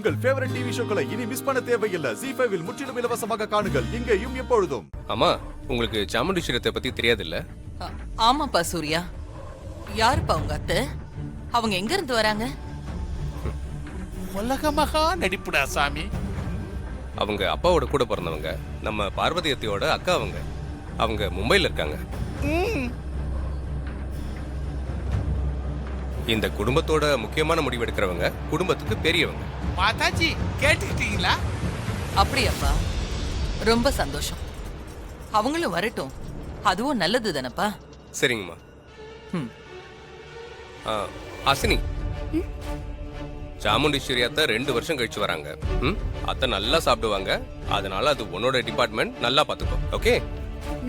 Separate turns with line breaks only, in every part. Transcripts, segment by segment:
உங்கள் favourite TV ஷோக்களை இனி miss பண்ண தேவையில்லை. ஜீ5 இல் முற்றிலும் இலவசமாக காணுங்கள். இங்கேயும் எப்பொழுதும்.
அம்மா, உங்களுக்கு சாமுண்டீஸ்வரத்தை பத்தி தெரியாது இல்ல?
ஆமாப்பா சூர்யா. யாருப்பா உங்க அத்தை? அவங்க எங்க இருந்து வராங்க?
உலக மகா நடிப்புடா சாமி.
அவங்க அப்பாவோட கூட பிறந்தவங்க. நம்ம பார்வதி அத்தையோட அக்கா அவங்க மும்பைல இருக்காங்க. இந்த குடும்பத்தோட முக்கியமான முடிவு எடுக்கிறவங்க, குடும்பத்துக்கு பெரியவங்க.
மாதாஜி கேட்டுக்கிட்டீங்களா?
அப்படியாப்பா, ரொம்ப சந்தோஷம். அவங்களும் வரட்டும், அதுவும் நல்லது தானப்பா.
சரிங்கம்மா.
ம்.
அசினி, சாமுண்டீஸ்வரி அத்தை 2 வருஷம் கழிச்சு வராங்க. அத்தை நல்லா சாப்பிடுவாங்க. அதனால அது உன்னோட டிபார்ட்மெண்ட், நல்லா பாத்துக்கோ. ஓகே?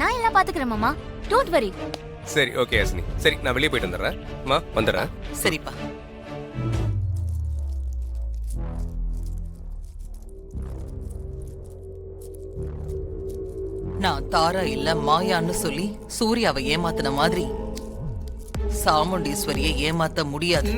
நான் எல்லாம் பாத்துக்கிறேன் மாமா, டோன்ட் வரி.
சரி, ஓகே அசினி. சரி, நான் வெளியே போயிட்டு வந்துடுறேன். அம்மா, வந்துடுறேன்.
சரிப்பா. நான் தாரா இல்ல மாயான்னு சொல்லி சூர்யாவை ஏமாத்தின மாதிரி சாமுண்டீஸ்வரியை ஏமாத்த முடியாது.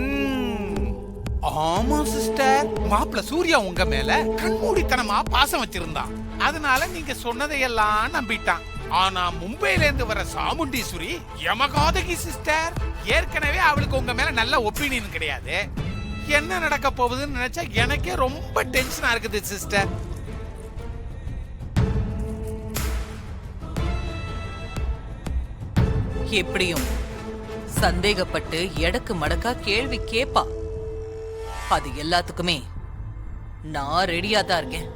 ஆமா சிஸ்டர், மாப்பிள்ள சூர்யா உங்க மேல கண்மூடித்தனமா பாசம் வச்சிருந்தான். அதனால நீங்க சொன்னதையெல்லாம் நம்பிட்டான். ஆனா மும்பைல இருந்து வர சாமுண்டீஸ்வரி யமகாதகி சிஸ்டர். ஏற்கனவே அவளுக்கு உங்க மேல நல்ல ஒப்பீனியன் கிடையாது. என்ன நடக்க போகுதுன்னு நினைச்சா எனக்கே ரொம்ப டென்ஷனா இருக்குது சிஸ்டர்.
எப்படியும் சந்தேகப்பட்டு எடக்கு மடக்கா கேள்வி கேப்பா. அது எல்லாத்துக்குமே நான் ரெடியா தான் இருக்கேன்.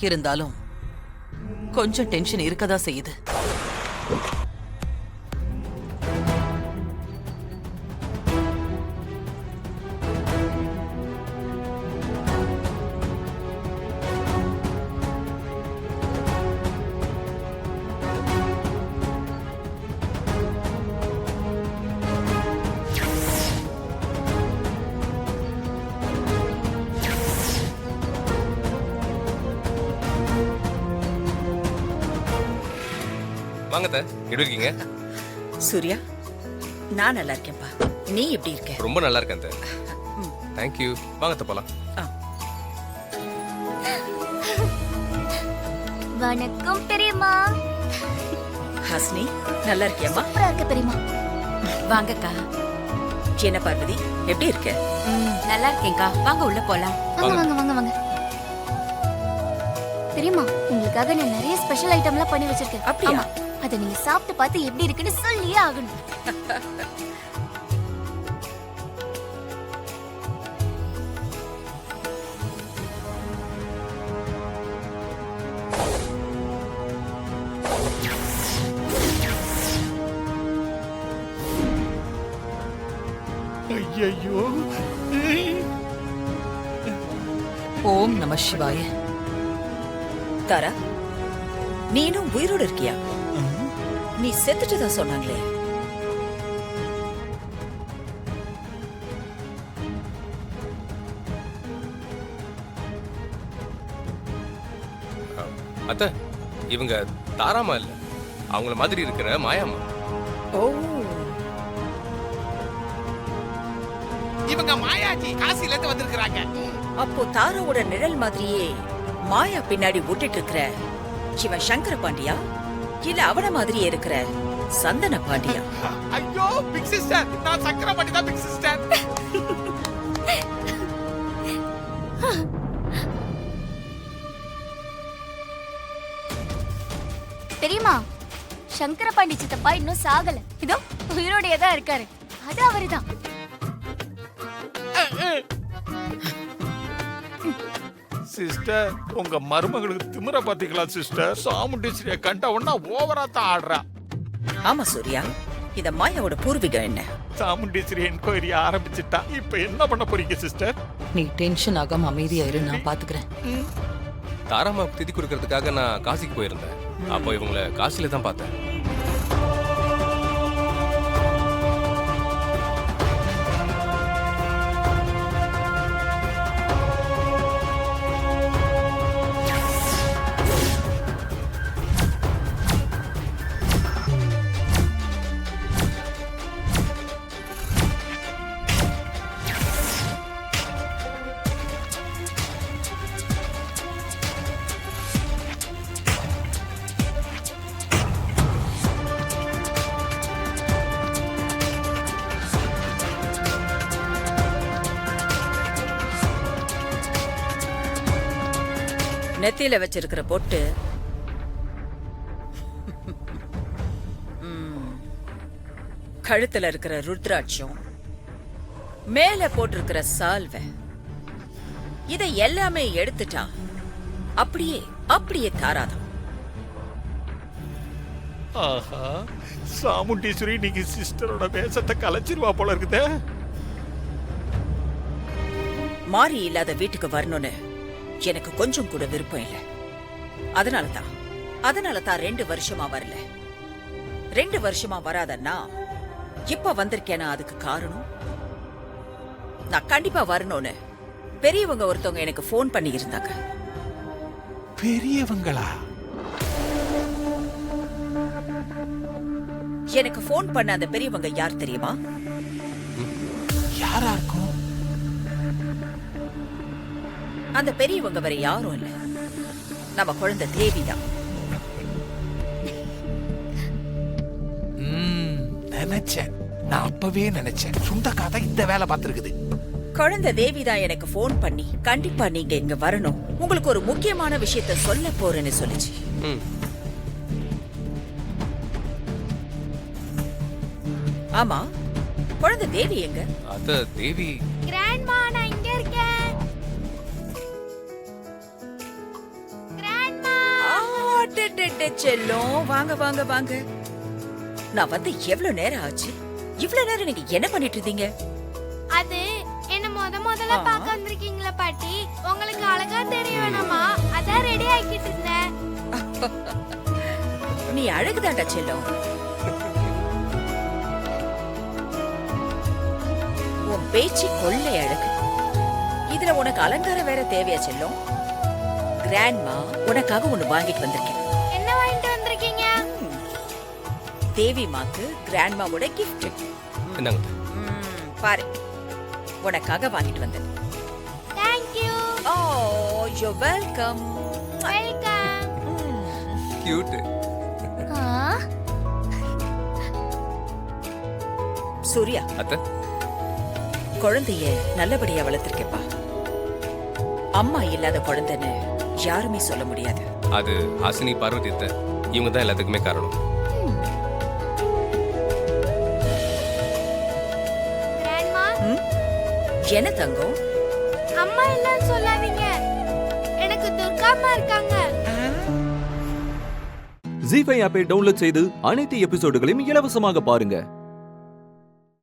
இருந்தாலும் கொஞ்சம் டென்ஷன் இருக்கதா செய்யுது.
வாங்க அத்தை, எப்படி இருக்கீங்க?
சூர்யா, நான் நல்லா இருக்கேன்பா. நீ எப்படி இருக்க?
ரொம்ப நல்லா இருக்கேன் அத்தை. தேங்க்யூ. வாங்க அத்தை, போலாம்.
வணக்கம் பெரியம்மா.
ஹாசினி, நல்லா இருக்கியாம்மா?
சூப்பரா இருக்க பெரியம்மா.
வாங்கக்கா. என்ன பார்வதி, எப்படி இருக்க?
நல்லா இருக்கேன்க்கா. வாங்க உள்ள போலாம். வாங்க வாங்க வாங்க வாங்க. பெரியம்மா, உங்களுக்காக நான் நிறைய ஸ்பெஷல் ஐட்டம்லாம் பண்ணி வச்சிருக்கேன்.
அப்படியா?
அதை நீங்க சாப்பிட்டு பார்த்து எப்படி இருக்குன்னு சொல்லியே ஆகணும்.
ஐயோ,
ஓம் நம சிவாய.
தாரா, நீனும் உயிரோடு இருக்கியா? நீ செத்துட்டதா சொன்னாங்களே.
அத்தை, இவங்க தாராமா இல்ல, அவங்கள மாதிரி இருக்கிற மாயாமா.
ஓ,
இவங்க மாயாஜி காசில இருந்து வந்திருக்காங்க.
அப்போ தாராவோட நிழல் மாதிரியே மாயா பின்னாடி ஓட்டிட்டு இருக்கிற இவன் சங்கர பாண்டியா, இல்ல அவன மாதிரியே இருக்கிற சந்தன பாண்டியா?
ஐயோ பிக் சிஸ்டர், நான் சங்கர பாண்டி தான் பிக் சிஸ்டர்.
பெரியம்மா, சங்கரபாண்டி சித்தப்பா இன்னும் சாகல. இதோ உயிரோடையே தான் இருக்காரு. அது அவருதான்.
சிஸ்டர், உங்க மருமகளுக்கு திமிர பாத்தீங்களா சிஸ்டர்? சாமுண்டீஸ்வரியை கண்ட உடனே ஓவரா தான் ஆடுறா.
ஆமா சூர்யா, இந்த மாயாவோட பூர்வீகம் என்ன?
சாமுண்டீஸ்வரி என்கொயரி ஆரம்பிச்சுட்டா. இப்ப என்ன பண்ண போறீங்க சிஸ்டர்?
நீ டென்ஷன் ஆகாம அமைதியா இரு, நான் பாத்துக்கிறேன்.
தாராமாவுக்கு திதி கொடுக்கறதுக்காக நான் காசிக்கு போயிருந்தேன். அப்போ இவங்களை காசில தான் பார்த்தேன்.
நெத்தியில வச்சிருக்கிற பொட்டு கழுத்துல இருக்கிற ருத்ராட்சம், மேல போட்டிருக்கிற சால்வை, இதை எல்லாமே எடுத்துட்டா அப்படியே அப்படியே தாராதம்.
ஆஹா, சாமுண்டீஸ்வரி நீங்க சிஸ்டரோட வேஷத்தை கலைச்சிருவா போல இருக்குதே.
மாறி இல்லாத வீட்டுக்கு வரணும்னு எனக்கு கொஞ்சம் கூட விருப்பம் இல்லை. அதனாலதான் 2 வருஷமா வரல. 2 வருஷமா வராதன்னா இப்ப வந்திருக்கேனா அதுக்கு காரணம், நான் கண்டிப்பா வரணும்னு பெரியவங்க ஒருத்தவங்க எனக்கு ஃபோன் பண்ணி இருந்தாங்க.
பெரியவங்களா?
எனக்கு ஃபோன் பண்ண அந்த பெரியவங்க யார் தெரியுமா?
யாரா இருக்கும்?
அந்த பெரியவங்க வேற யாரும் இல்ல, நம்ம குழந்தை தேவிதான்.
நினைச்சேன், நான் அப்பவே நினைச்சேன் சுண்டக்கா தான் இந்த வேலை பார்த்திருக்குது.
குழந்தை தேவிதான் எனக்கு ஃபோன் பண்ணி கண்டிப்பா நீங்க இங்க வரணும், உங்களுக்கு ஒரு முக்கியமான விஷயத்த சொல்ல போறேன்னு சொல்லுச்சு.
ம்.
ஆமா, குழந்தை தேவி எங்க?
அத்த தேவி
கிராண்ட்மா, நான் இங்க இருக்கேன். கிராண்ட்மா,
செல்லம், வாங்க வாங்க வாங்க. நான் வந்து எவ்வளவு நேரம் ஆச்சு? இவ்வளவு நேரம் நீங்க என்ன பண்ணிட்டு இருந்தீங்க?
அது என்ன முதல்ல பார்க்க வந்திருக்கீங்களா பாட்டி? உங்களுக்கு அழகா தெரிய வேணாமா, அதான் ரெடி ஆக்கிட்டு இருந்தேன்.
நீ அழகுதாண்டா செல்லம். உன் பேச்சு கொள்ளை அழகு. இதுல உனக்கு அலங்காரம் வேற தேவையா செல்லம்? கிராண்ட்மா உனக்காக ஒண்ணு வாங்கிட்டு வந்திருக்கேன்.
என்ன வாங்கிட்டு வந்திருக்கீங்க?
தேவி மாக்கு கிராண்ட்மாவோட கிஃப்ட்.
என்னங்க?
பாரு, உனக்காக வாங்கிட்டு வந்தேன்.
Thank you.
ஓ, you're welcome.
Welcome.
Cute.
Surya,
அத்த
குழந்தைய நல்லபடியா வளர்த்திருக்கேப்பா. அம்மா இல்லாத குழந்தைன்னு யாருமே சொல்ல முடியாது.
அது ஹாசினி, பார்வதி அத்தை, இவங்க தான் எல்லாத்துக்குமே காரணம்.
கிராண்ட்மா,
என்ன தங்கம்?
அம்மா இல்லன்னு சொல்லாதீங்க, எனக்கு துர்கா அம்மா இருக்காங்க.
ஜீ5 ஆப்பை டவுன்லோட் செய்து அனைத்து எபிசோடுகளையும் இலவசமாக பாருங்க.